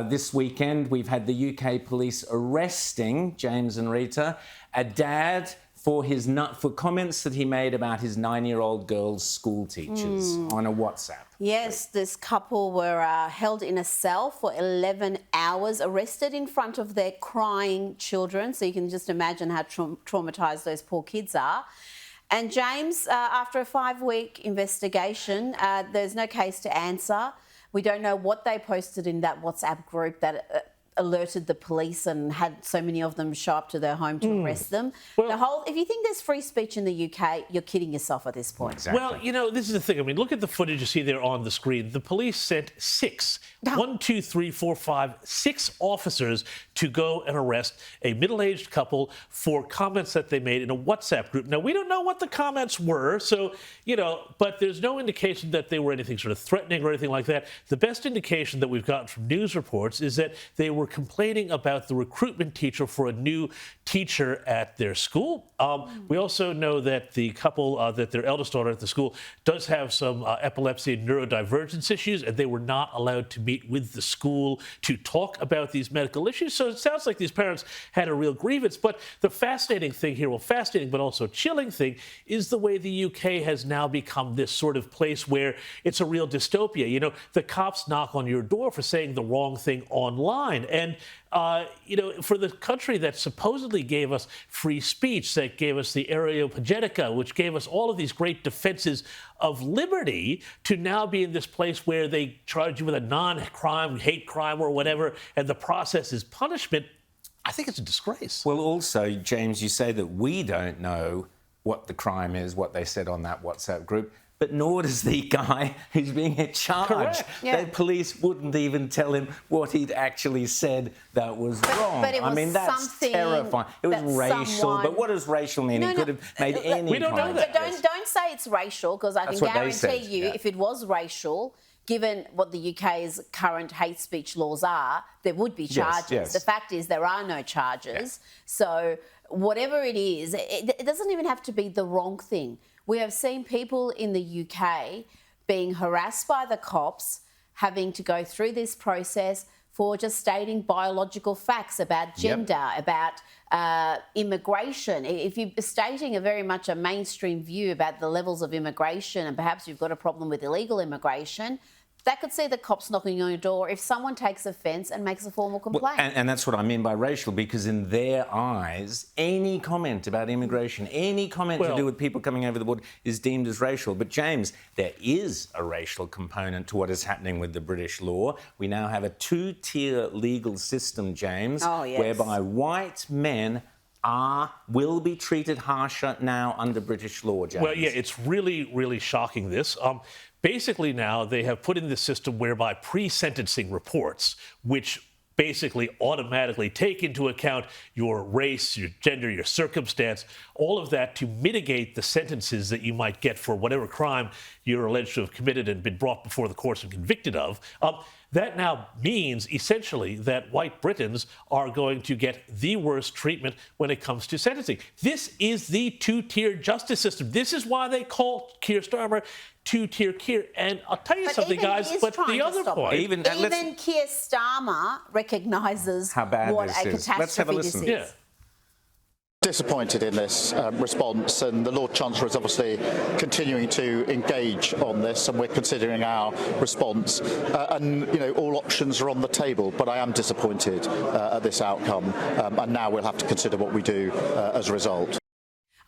This weekend, we've had the UK police arresting, James and Rita, a dad for comments that he made about his 9-year-old girl's school teachers on a WhatsApp. Yes, this couple were held in a cell for 11 hours, arrested in front of their crying children. So you can just imagine how traumatised those poor kids are. And James, after a 5-week investigation, there's no case to answer. We don't know what they posted in that WhatsApp group that alerted the police and had so many of them show up to their home to arrest them. Well, if you think there's free speech in the UK, you're kidding yourself at this point. Exactly. Well, you know, this is the thing. I mean, look at the footage you see there on the screen. The police sent 6 officers to go and arrest a middle-aged couple for comments that they made in a WhatsApp group. Now, we don't know what the comments were, so, you know, but there's no indication that they were anything sort of threatening or anything like that. The best indication that we've gotten from news reports is that they were complaining about the recruitment teacher for a new teacher at their school. We also know that the couple, that their eldest daughter at the school does have some epilepsy and neurodivergence issues, and they were not allowed to meet with the school to talk about these medical issues. So it sounds like these parents had a real grievance. But the fascinating thing here, well, fascinating but also chilling thing, is the way the UK has now become this sort of place where it's a real dystopia. You know, the cops knock on your door for saying the wrong thing online. And, you know, for the country that supposedly gave us free speech, that gave us the Areopagitica, which gave us all of these great defenses of liberty, to now be in this place where they charge you with a non-crime, hate crime or whatever, and the process is punishment, I think it's a disgrace. Well, also, James, you say that we don't know what the crime is, what they said on that WhatsApp group, but nor does the guy who's being charged. Correct. Yeah. The police wouldn't even tell him what he'd actually said that was wrong. But it was, I mean, that's terrifying. It was racial, but what does racial mean? He could have made any We don't know that. Don't say it's racial, because I can guarantee you, if it was racial, given what the UK's current hate speech laws are, there would be charges. Yes. The fact is there are no charges. So whatever it is, it doesn't even have to be the wrong thing. We have seen people in the UK being harassed by the cops, having to go through this process for just stating biological facts about gender, about immigration. If you're stating a very much a mainstream view about the levels of immigration, and perhaps you've got a problem with illegal immigration, that could see the cops knocking on your door if someone takes offence and makes a formal complaint. Well, and that's what I mean by racial, because in their eyes, any comment about immigration, any comment to do with people coming over the border is deemed as racial. But, James, there is a racial component to what is happening with the British law. We now have a 2-tier legal system, James, whereby white men will be treated harsher now under British law, James. Well, yeah, it's really, really shocking, this. Basically now they have put in this system whereby pre-sentencing reports, which basically automatically take into account your race, your gender, your circumstance, all of that to mitigate the sentences that you might get for whatever crime you're alleged to have committed and been brought before the courts and convicted of. That now means, essentially, that white Britons are going to get the worst treatment when it comes to sentencing. This is the 2-tier justice system. This is why they call Keir Starmer 2-tier Keir. And I'll tell you something, guys, but the other point... Even Keir Starmer recognises what a catastrophe this is. Yeah. Disappointed in this response, and the Lord Chancellor is obviously continuing to engage on this, and we're considering our response. And, you know, all options are on the table, but I am disappointed at this outcome, and now we'll have to consider what we do as a result.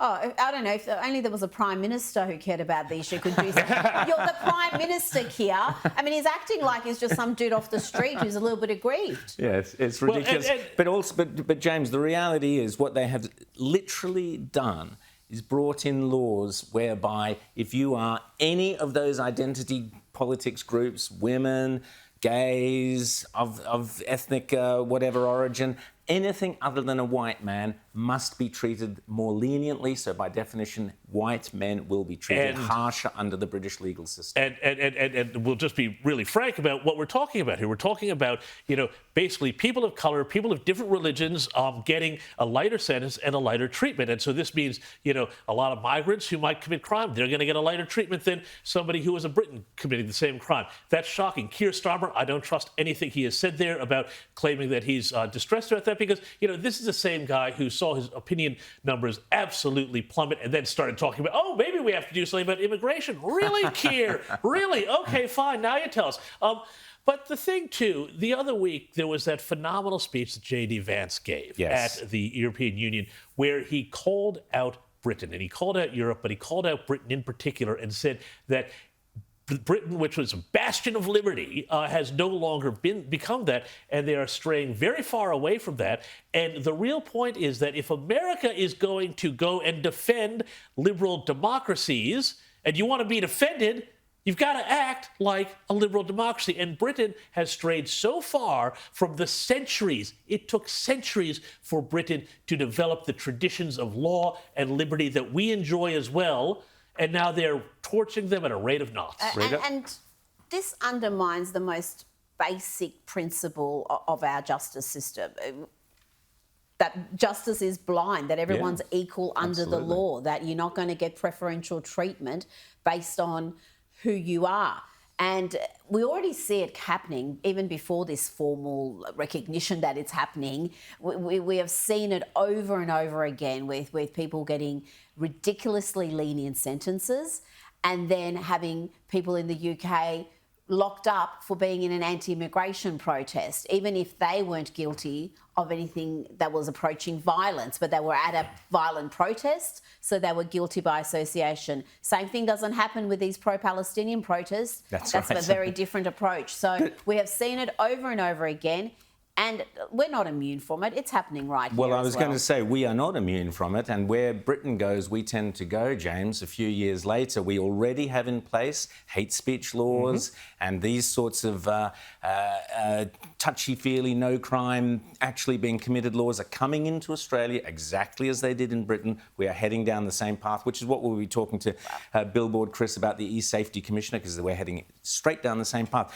Oh, I don't know, if only there was a Prime Minister who cared about the issue could do something. You're the Prime Minister, Keir. I mean, he's acting like he's just some dude off the street who's a little bit aggrieved. Yes, it's ridiculous. But James, the reality is what they have literally done is brought in laws whereby if you are any of those identity politics groups, women, gays, of ethnic whatever origin, anything other than a white man must be treated more leniently. So by definition, white men will be treated harsher under the British legal system. And we'll just be really frank about what we're talking about here. We're talking about, basically people of color, people of different religions getting a lighter sentence and a lighter treatment. And so this means, a lot of migrants who might commit crime, they're going to get a lighter treatment than somebody who is a Briton committing the same crime. That's shocking. Keir Starmer, I don't trust anything he has said there about claiming that he's distressed about that, because, this is the same guy who saw his opinion numbers absolutely plummet and then started talking about, oh, maybe we have to do something about immigration. Really, Keir? Really? Okay, fine. Now you tell us. But the thing, too, the other week, there was that phenomenal speech that J.D. Vance gave at the European Union, where he called out Britain, and he called out Europe, but he called out Britain in particular and said that Britain, which was a bastion of liberty, has no longer become that, and they are straying very far away from that. And the real point is that if America is going to go and defend liberal democracies, and you want to be defended, you've got to act like a liberal democracy. And Britain has strayed so far from the centuries. It took centuries for Britain to develop the traditions of law and liberty that we enjoy as well. And now they're torching them at a rate of knots. And this undermines the most basic principle of our justice system. That justice is blind, that everyone's equal under the law, that you're not going to get preferential treatment based on who you are. And we already see it happening even before this formal recognition that it's happening. We have seen it over and over again with people getting ridiculously lenient sentences and then having people in the UK locked up for being in an anti-immigration protest, even if they weren't guilty of anything that was approaching violence, but they were at a violent protest, so they were guilty by association. Same thing doesn't happen with these pro-Palestinian protests. That's right. A very different approach. So we have seen it over and over again. And we're not immune from it. It's happening right here. Well, I was going to say, we are not immune from it. And where Britain goes, we tend to go, James. A few years later, we already have in place hate speech laws and these sorts of touchy-feely, no crime actually being committed laws are coming into Australia exactly as they did in Britain. We are heading down the same path, which is what we'll be talking to Billboard Chris about, the E-Safety Commissioner, because we're heading straight down the same path.